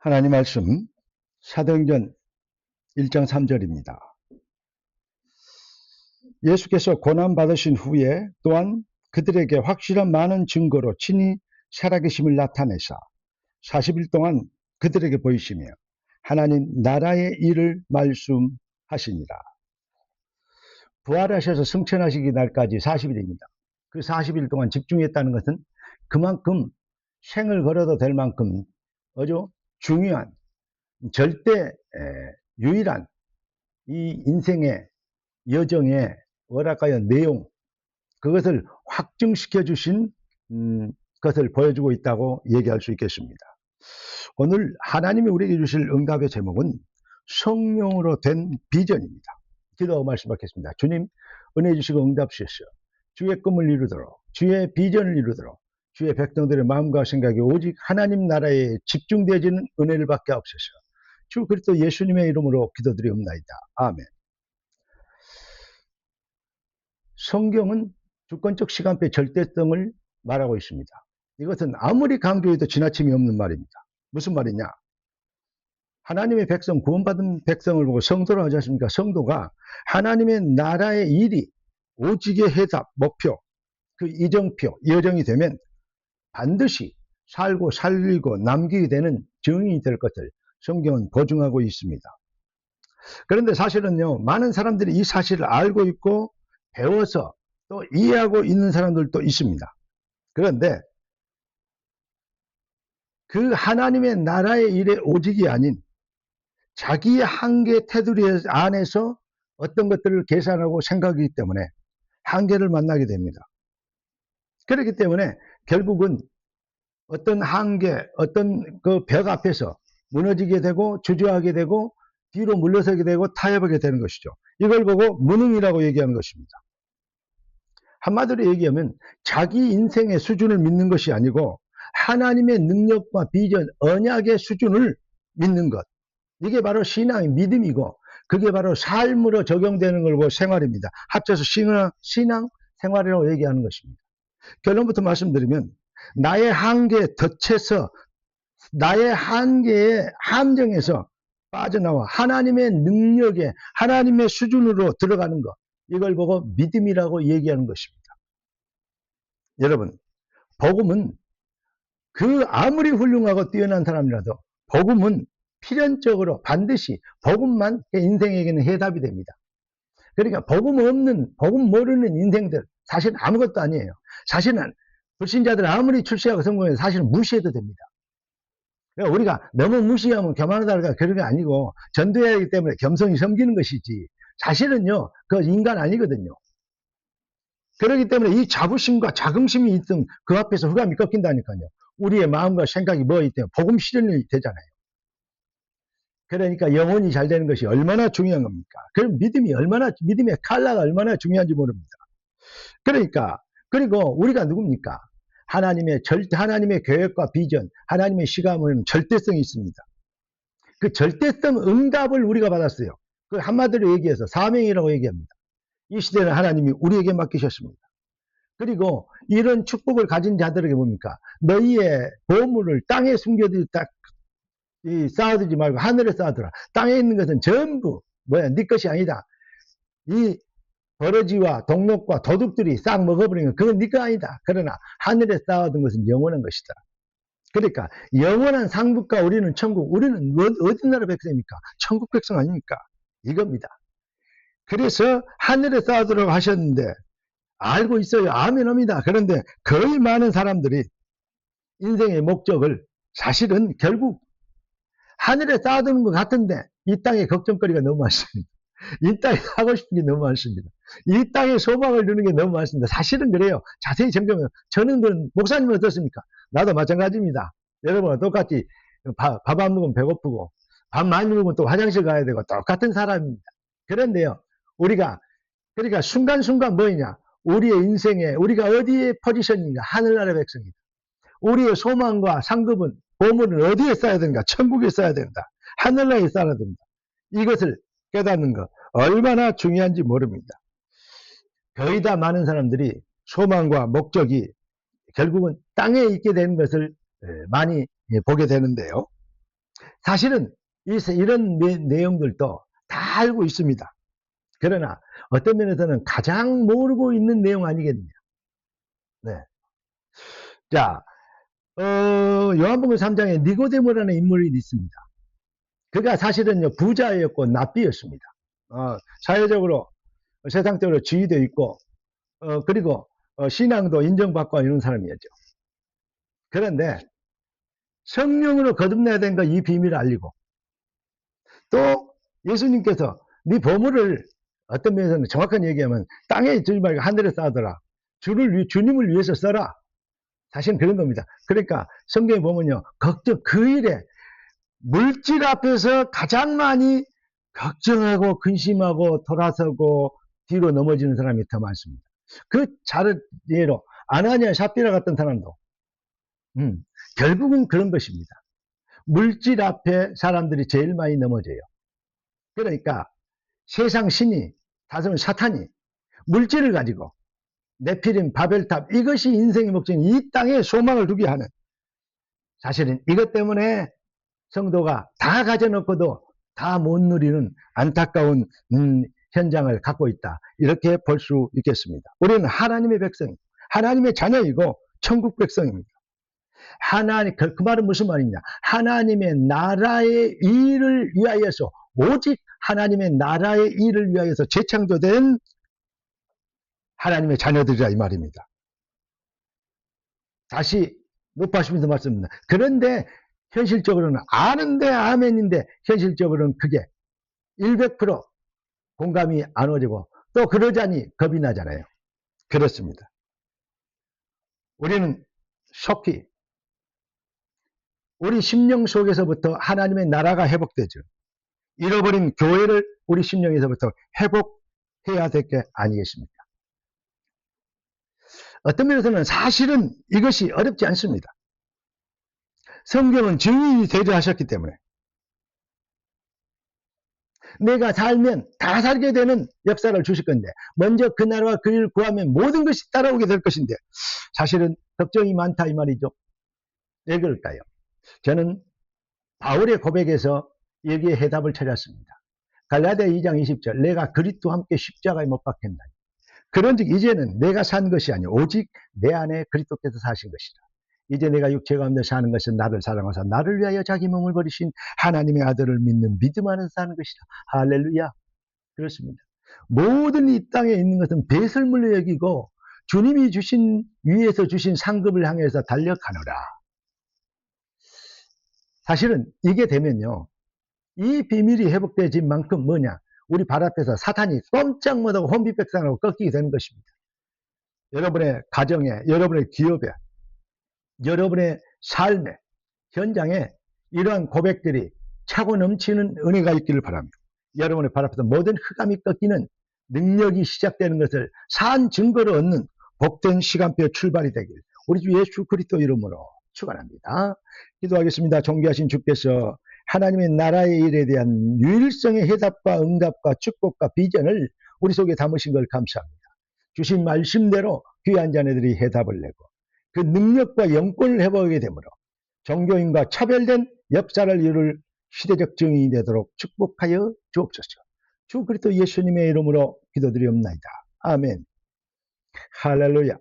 하나님 말씀 사도행전 1장 3절입니다. 예수께서 고난받으신 후에 또한 그들에게 확실한 많은 증거로 친히 살아계심을 나타내사 40일 동안 그들에게 보이시며 하나님 나라의 일을 말씀하시니라. 부활하셔서 승천하시기 날까지 40일입니다. 그 40일 동안 집중했다는 것은 그만큼 생을 걸어도 될 만큼 아주 중요한 절대 유일한 이 인생의 여정의 뭐랄까요 내용, 그것을 확증시켜 주신 것을 보여주고 있다고 얘기할 수 있겠습니다. 오늘 하나님이 우리에게 주실 응답의 제목은 성령으로 된 비전입니다. 기도하고 말씀받겠습니다. 주님, 은혜 주시고 응답 주시옵소서. 주의 꿈을 이루도록, 주의 비전을 이루도록 주의 백성들의 마음과 생각이 오직 하나님 나라에 집중되어지는 은혜를 받게 하옵소서. 주 그리스도 예수님의 이름으로 기도드리옵나이다. 아멘. 성경은 주권적 시간표의 절대성을 말하고 있습니다. 이것은 아무리 강조해도 지나침이 없는 말입니다. 무슨 말이냐? 하나님의 백성, 구원받은 백성을 보고 성도로 하지 않습니까? 성도가 하나님의 나라의 일이 오직의 해답, 목표, 그 이정표, 여정이 되면 반드시 살고 살리고 남기게 되는 증인이 될 것을 성경은 보증하고 있습니다. 그런데 사실은요, 많은 사람들이 이 사실을 알고 있고 배워서 또 이해하고 있는 사람들도 있습니다. 그런데 그 하나님의 나라의 일의 오직이 아닌 자기의 한계 테두리 안에서 어떤 것들을 계산하고 생각하기 때문에 한계를 만나게 됩니다. 그렇기 때문에 결국은 어떤 한계, 어떤 그 벽 앞에서 무너지게 되고 주저하게 되고 뒤로 물러서게 되고 타협하게 되는 것이죠. 이걸 보고 무능이라고 얘기하는 것입니다. 한마디로 얘기하면 자기 인생의 수준을 믿는 것이 아니고 하나님의 능력과 비전, 언약의 수준을 믿는 것. 이게 바로 신앙의 믿음이고 그게 바로 삶으로 적용되는 걸고 생활입니다. 합쳐서 신앙 생활이라고 얘기하는 것입니다. 결론부터 말씀드리면 나의 한계에 덧쳐서 나의 한계의 함정에서 빠져나와 하나님의 능력에 하나님의 수준으로 들어가는 것, 이걸 보고 믿음이라고 얘기하는 것입니다. 여러분, 복음은 그 아무리 훌륭하고 뛰어난 사람이라도 복음은 필연적으로 반드시 복음만 인생에게는 해답이 됩니다. 그러니까 복음 없는, 복음 모르는 인생들 사실은 아무것도 아니에요. 사실은 불신자들 아무리 출세하고 성공해도 사실은 무시해도 됩니다. 그러니까 우리가 너무 무시하면 교만하다 그런 게 아니고 전도해야 하기 때문에 겸손히 섬기는 것이지 사실은요 그 인간 아니거든요. 그렇기 때문에 이 자부심과 자긍심이 있으면 그 앞에서 흑암이 꺾인다니까요. 우리의 마음과 생각이 뭐이기 때문에 복음 실현이 되잖아요. 그러니까 영혼이 잘 되는 것이 얼마나 중요한 겁니까? 그럼 믿음의 칼라가 얼마나 중요한지 모릅니다. 그러니까, 그리고 우리가 누굽니까? 하나님의 계획과 비전, 하나님의 시감은 절대성이 있습니다. 그 절대성 응답을 우리가 받았어요. 그 한마디로 얘기해서 사명이라고 얘기합니다. 이 시대는 하나님이 우리에게 맡기셨습니다. 그리고 이런 축복을 가진 자들에게 뭡니까? 너희의 보물을 땅에 쌓아두지 말고 하늘에 쌓아두라. 땅에 있는 것은 전부 네 것이 아니다. 이 버러지와 동록과 도둑들이 싹 먹어버리는 건 그건 네 거 아니다. 그러나 하늘에 쌓아둔 것은 영원한 것이다. 그러니까 영원한 상급과 우리는 천국, 우리는 어디 나라 백성입니까? 천국 백성 아닙니까? 이겁니다. 그래서 하늘에 쌓아두라고 하셨는데 알고 있어요. 아멘합니다. 그런데 거의 많은 사람들이 인생의 목적을 사실은 결국 하늘에 쌓아두는 것 같은데 이 땅에 걱정거리가 너무 많습니다. 이 땅에 하고 싶은 게 너무 많습니다. 이 땅에 소망을 두는 게 너무 많습니다. 사실은 그래요. 자세히 점검해요. 저는 목사님은 어떻습니까? 나도 마찬가지입니다. 여러분과 똑같이 밥 안 먹으면 배고프고 밥 많이 먹으면 또 화장실 가야 되고 똑같은 사람입니다. 그런데요. 그러니까 순간순간 뭐냐? 우리의 인생에 우리가 어디에 포지션인가? 하늘나라 백성이다. 우리의 소망과 상급은 보물은 어디에 써야 되는가? 천국에 써야 된다. 하늘나라에 써야 된다. 이것을 깨닫는 것 얼마나 중요한지 모릅니다. 거의 다 많은 사람들이 소망과 목적이 결국은 땅에 있게 되는 것을 많이 보게 되는데요. 사실은 이런 내용들도 다 알고 있습니다. 그러나 어떤 면에서는 가장 모르고 있는 내용 아니겠느냐. 네. 자, 요한복음 3장에 니고데모라는 인물이 있습니다. 그가 사실은 부자였고 납비였습니다. 사회적으로 세상적으로 지위도 있고 그리고 신앙도 인정받고 이런 사람이었죠. 그런데 성령으로 거듭나야 되는 거 이 비밀을 알리고 또 예수님께서 네 보물을 어떤 면에서는 정확한 얘기하면 땅에 두지 말고 하늘에 쌓아둬라. 주님을 위해서 써라. 사실은 그런 겁니다. 그러니까 성경에 보면요. 그 일에 물질 앞에서 가장 많이 걱정하고 근심하고 돌아서고 뒤로 넘어지는 사람이 더 많습니다. 그 다른 예로 아나니아 삽비라 같은 사람도 결국은 그런 것입니다. 물질 앞에 사람들이 제일 많이 넘어져요. 그러니까 세상 신이 다소는 사탄이 물질을 가지고 네피림, 바벨탑 이것이 인생의 목적인 이 땅에 소망을 두게 하는 사실은 이것 때문에 성도가 다 가져놓고도 다 못 누리는 안타까운 현장을 갖고 있다. 이렇게 볼 수 있겠습니다. 우리는 하나님의 백성, 하나님의 자녀이고 천국 백성입니다. 그 말은 무슨 말이냐? 하나님의 나라의 일을 위하여서 오직 하나님의 나라의 일을 위하여서 재창조된 하나님의 자녀들이라 이 말입니다. 다시 높아지면서 말씀입니다. 그런데 현실적으로는 아는데 아멘인데 현실적으로는 그게 100% 공감이 안 오지고 또 그러자니 겁이 나잖아요. 그렇습니다. 우리는 속히 우리 심령 속에서부터 하나님의 나라가 회복되죠. 잃어버린 교회를 우리 심령에서부터 회복해야 될 게 아니겠습니까? 어떤 면에서는 사실은 이것이 어렵지 않습니다. 성경은 증인이 되려 하셨기 때문에 내가 살면 다 살게 되는 역사를 주실 건데 먼저 그 나라와 그 일을 구하면 모든 것이 따라오게 될 것인데 사실은 걱정이 많다 이 말이죠. 왜 그럴까요? 저는 바울의 고백에서 여기에 해답을 찾았습니다. 갈라디아 2장 20절 내가 그리스도와 함께 십자가에 못 박혔나니 그런즉 이제는 내가 산 것이 아니오 오직 내 안에 그리스도께서 사신 것이다. 이제 내가 육체 가운데 사는 것은 나를 사랑하사 나를 위하여 자기 몸을 버리신 하나님의 아들을 믿는 믿음 안에서 사는 것이다. 할렐루야. 그렇습니다. 모든 이 땅에 있는 것은 배설물로 여기고 주님이 주신 위에서 주신 상급을 향해서 달려가노라. 사실은 이게 되면요. 이 비밀이 회복되진 만큼 뭐냐? 우리 발 앞에서 사탄이 꼼짝 못하고 혼비백산하고 꺾이게 되는 것입니다. 여러분의 가정에, 여러분의 기업에, 여러분의 삶의 현장에 이러한 고백들이 차고 넘치는 은혜가 있기를 바랍니다. 여러분의 발 앞에서 모든 흑암이 꺾이는 능력이 시작되는 것을 산 증거로 얻는 복된 시간표 출발이 되길 우리 주 예수 그리스도 이름으로 축원합니다. 기도하겠습니다. 존귀하신 주께서 하나님의 나라의 일에 대한 유일성의 해답과 응답과 축복과 비전을 우리 속에 담으신 걸 감사합니다. 주신 말씀대로 귀한 자녀들이 해답을 내고 그 능력과 영권을 회복하게 되므로 종교인과 차별된 역사를 이룰 시대적 증인이 되도록 축복하여 주옵소서. 주 그리스도 예수님의 이름으로 기도드리옵나이다. 아멘. 할렐루야.